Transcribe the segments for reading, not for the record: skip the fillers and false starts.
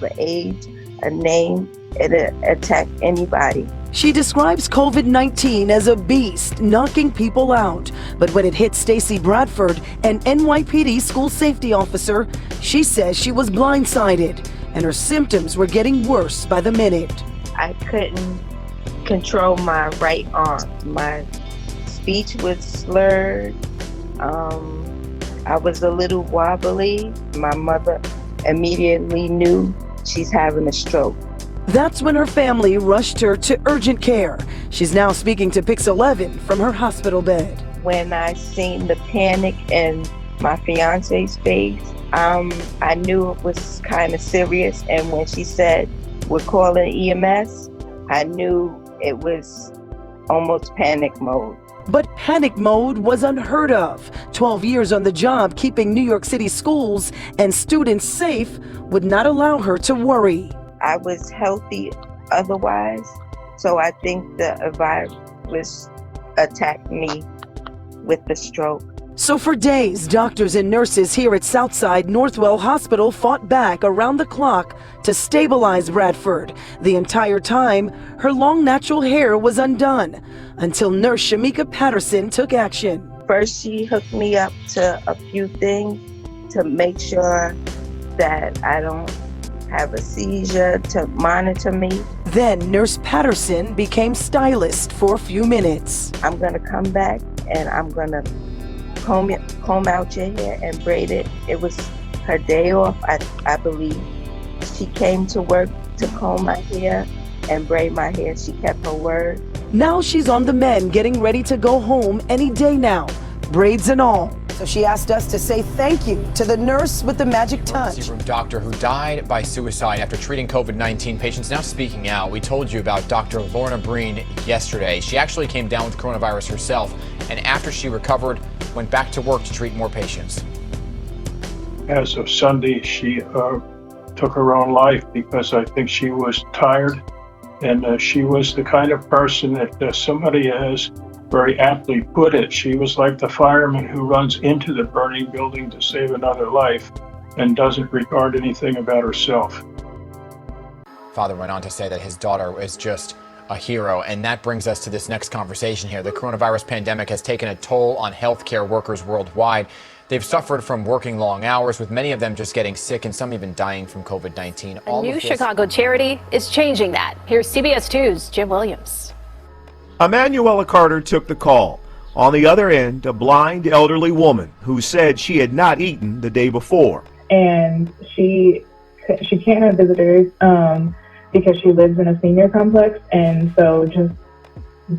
of an age, a name, it'll attack anybody. She describes COVID-19 as a beast knocking people out. But when it hit Stacey Bradford, an NYPD school safety officer, she says she was blindsided and her symptoms were getting worse by the minute. I couldn't control my right arm. My speech was slurred. I was a little wobbly. My mother immediately knew she's having a stroke. That's when her family rushed her to urgent care. She's now speaking to Pix 11 from her hospital bed. When I seen the panic in my fiance's face, I knew it was kind of serious. And when she said, we're calling EMS, I knew it was almost panic mode. But panic mode was unheard of. 12 years on the job keeping New York City schools and students safe would not allow her to worry. I was healthy otherwise, so I think the virus attacked me with the stroke. So for days, doctors and nurses here at Southside Northwell Hospital fought back around the clock to stabilize Bradford. The entire time, her long natural hair was undone until nurse Shamika Patterson took action. First, she hooked me up to a few things to make sure that I don't have a seizure, to monitor me. Then Nurse Patterson became stylist for a few minutes. I'm gonna come back and I'm gonna comb out your hair and braid it. It was her day off, I believe. She came to work to comb my hair and braid my hair. She kept her word. Now she's on the mend, getting ready to go home any day now, braids and all. So she asked us to say thank you to the nurse with the magic touch. Emergency room doctor who died by suicide after treating COVID-19 patients now speaking out. We told you about Dr. Lorna Breen yesterday. She actually came down with coronavirus herself, and after she recovered, went back to work to treat more patients. As of Sunday, she took her own life because I think she was tired, and she was the kind of person that somebody has very aptly put it. She was like the fireman who runs into the burning building to save another life and doesn't regard anything about herself. Father went on to say that his daughter is just a hero, and that brings us to this next conversation here. The coronavirus pandemic has taken a toll on healthcare workers worldwide. They've suffered from working long hours, with many of them just getting sick and some even dying from COVID-19. A new Chicago charity is changing that. Here's CBS 2's Jim Williams. Emanuel Carter took the call. On the other end, a blind elderly woman who said she had not eaten the day before. And she can't have visitors because she lives in a senior complex, and so just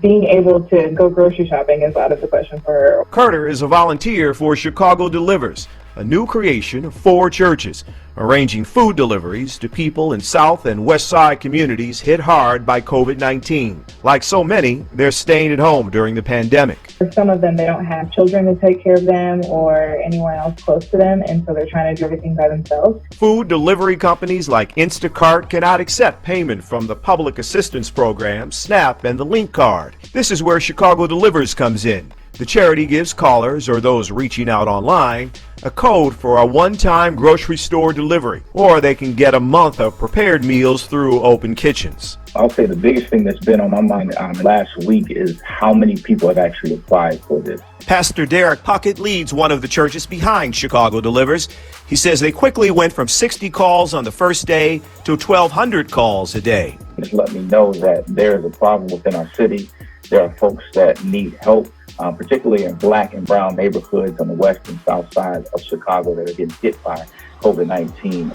being able to go grocery shopping is out of the question for her. Carter is a volunteer for Chicago Delivers, a new creation of 4 churches, arranging food deliveries to people in South and West Side communities hit hard by COVID-19. Like so many, they're staying at home during the pandemic. For some of them, they don't have children to take care of them or anyone else close to them, and so they're trying to do everything by themselves. Food delivery companies like Instacart cannot accept payment from the Public Assistance Program, SNAP, and the Link Card. This is where Chicago Delivers comes in. The charity gives callers or those reaching out online a code for a one-time grocery store delivery, or they can get a month of prepared meals through Open Kitchens. I'll say the biggest thing that's been on my mind last week is how many people have actually applied for this. Pastor Derek Puckett leads one of the churches behind Chicago Delivers. He says they quickly went from 60 calls on the first day to 1,200 calls a day. Just let me know that there is a problem within our city. There are folks that need help, particularly in Black and brown neighborhoods on the west and south side of Chicago that are getting hit by COVID-19.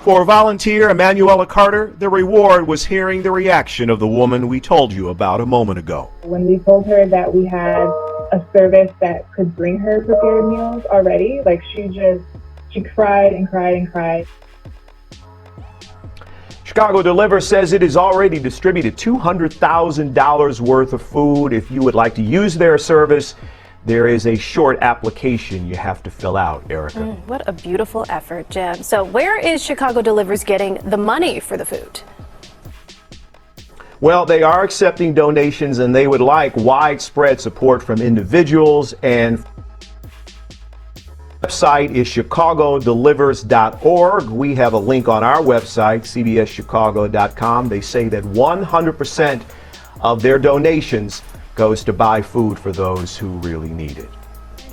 For volunteer Emanuel Carter, the reward was hearing the reaction of the woman we told you about a moment ago. When we told her that we had a service that could bring her prepared meals already, she cried and cried and cried. Chicago Delivers says it has already distributed $200,000 worth of food. If you would like to use their service, there is a short application you have to fill out, Erica. What a beautiful effort, Jim. So where is Chicago Delivers getting the money for the food? Well, they are accepting donations, and they would like widespread support from individuals and Website is chicagodelivers.org. We have a link on our website, cbschicago.com. They say that 100% of their donations goes to buy food for those who really need it.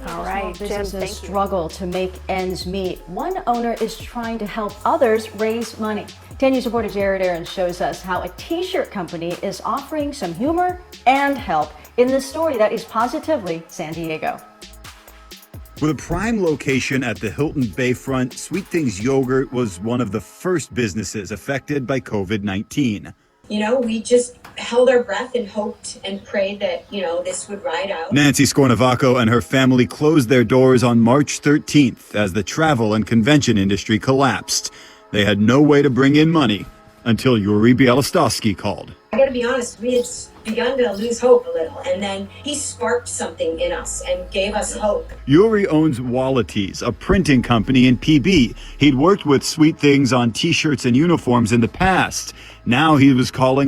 All right, Jim, businesses struggle to make ends meet. One owner is trying to help others raise money. 10 News reporter Jared Aaron shows us how a t-shirt company is offering some humor and help in this story that is positively San Diego. With a prime location at the Hilton Bayfront, Sweet Things Yogurt was one of the first businesses affected by COVID-19. You know, we just held our breath and hoped and prayed that, this would ride out. Nancy Scornavaco and her family closed their doors on March 13th as the travel and convention industry collapsed. They had no way to bring in money until Yuri Bielostowski called. I gotta be honest, we had begun to lose hope a little, and then he sparked something in us and gave us hope. Yuri owns Wallatees, a printing company in PB. He'd worked with Sweet Things on t-shirts and uniforms in the past. Now he was calling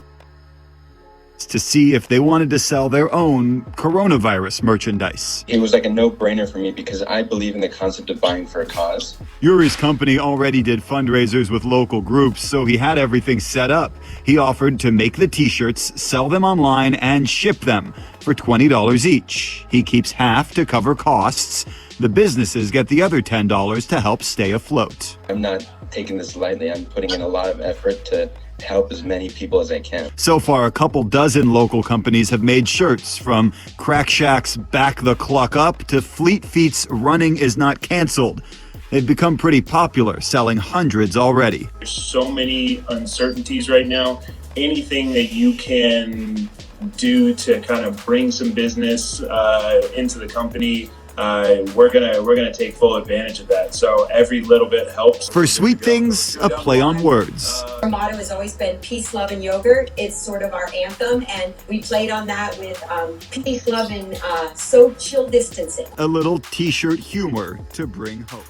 to see if they wanted to sell their own coronavirus merchandise. It was like a no-brainer for me because I believe in the concept of buying for a cause. Yuri's company already did fundraisers with local groups, so he had everything set up. He offered to make the t-shirts, sell them online, and ship them for $20 each. He keeps half to cover costs. The businesses get the other $10 to help stay afloat. I'm not taking this lightly. I'm putting in a lot of effort to help as many people as I can. So far, a couple dozen local companies have made shirts, from Crack Shack's Back the Cluck Up to Fleet Feet's Running Is Not Canceled. They've become pretty popular, selling hundreds already. There's so many uncertainties right now. Anything that you can do to kind of bring some business into the company, we're gonna take full advantage of that. So every little bit helps. For Sweet Things, a play on words. Our motto has always been peace, love, and yogurt. It's sort of our anthem, and we played on that with peace, love, and so chill distancing. A little t-shirt humor to bring hope.